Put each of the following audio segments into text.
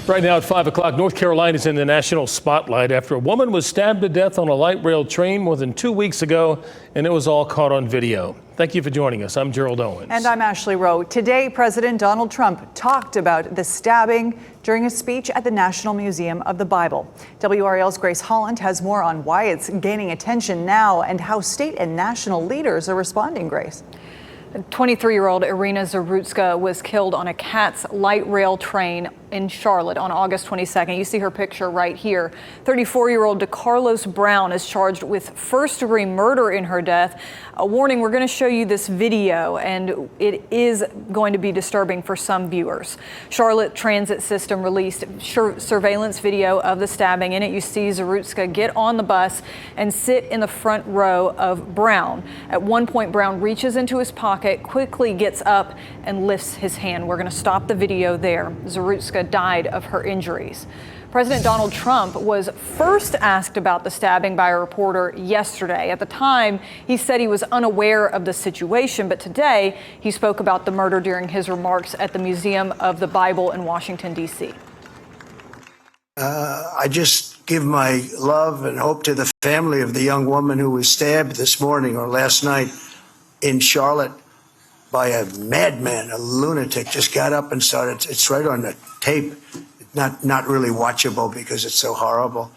Right now at 5 o'clock, North Carolina is in the national spotlight after a woman was stabbed to death on a light rail train more than 2 weeks ago, and it was all caught on video. Thank you for joining us. I'm Gerald Owens. And I'm Ashley Rowe. Today, President Donald Trump talked about the stabbing during a speech at the National Museum of the Bible. WRAL's Grace Holland has more on why it's gaining attention now and how state and national leaders are responding, Grace. 23-year-old Irina Zarutska was killed on a CATS light rail train in Charlotte on August 22nd. You see her picture right here. 34-year-old DeCarlos Brown is charged with first-degree murder in her death. A warning, we're going to show you this video, and it is going to be disturbing for some viewers. Charlotte Transit System released surveillance video of the stabbing. In it, you see Zarutska get on the bus and sit in the front row of Brown. At one point, Brown reaches into his pocket, quickly gets up and lifts his hand. We're going to stop the video there. Zarutska died of her injuries. President Donald Trump was first asked about the stabbing by a reporter yesterday. At the time, he said he was unaware of the situation, but today he spoke about the murder during his remarks at the Museum of the Bible in Washington, D.C. I just give my love and hope to the family of the young woman who was stabbed this morning or last night in Charlotte by a madman, a lunatic. Just got up and started. It's right on the tape. Not really watchable because it's so horrible.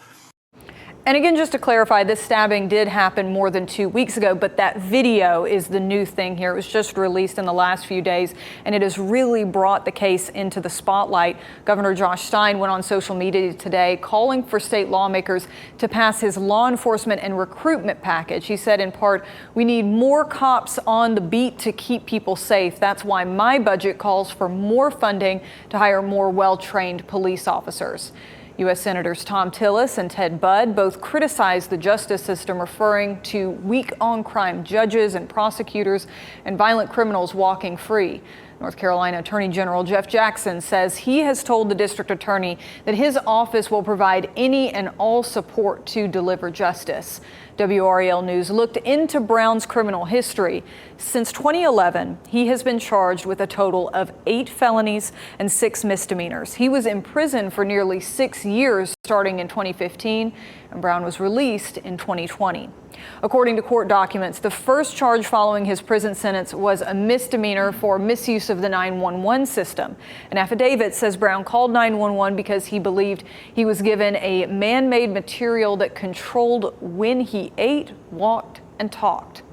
And again, just to clarify, this stabbing did happen more than 2 weeks ago, but that video is the new thing here. It was just released in the last few days, and it has really brought the case into the spotlight. Governor Josh Stein went on social media today calling for state lawmakers to pass his law enforcement and recruitment package. He said, in part, we need more cops on the beat to keep people safe. That's why my budget calls for more funding to hire more well-trained police officers. U.S. Senators Tom Tillis and Ted Budd both criticized the justice system, referring to weak on crime judges and prosecutors and violent criminals walking free. North Carolina Attorney General Jeff Jackson says he has told the district attorney that his office will provide any and all support to deliver justice. WRAL News looked into Brown's criminal history. Since 2011, he has been charged with a total of 8 felonies and 6 misdemeanors. He was in prison for nearly 6 years starting in 2015, and Brown was released in 2020. According to court documents, the first charge following his prison sentence was a misdemeanor for misuse of the 911 system. An affidavit says Brown called 911 because he believed he was given a man-made material that controlled when he ate, walked, and talked.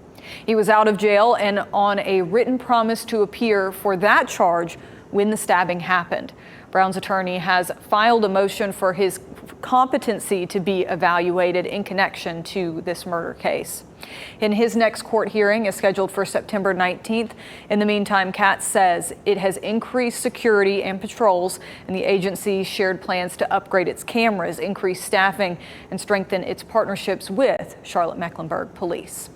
He was out of jail and on a written promise to appear for that charge when the stabbing happened. Brown's attorney has filed a motion for his competency to be evaluated in connection to this murder case. In his next court hearing is scheduled for September 19th. In the meantime, CATS says it has increased security and patrols, and the agency shared plans to upgrade its cameras, increase staffing, and strengthen its partnerships with Charlotte-Mecklenburg Police.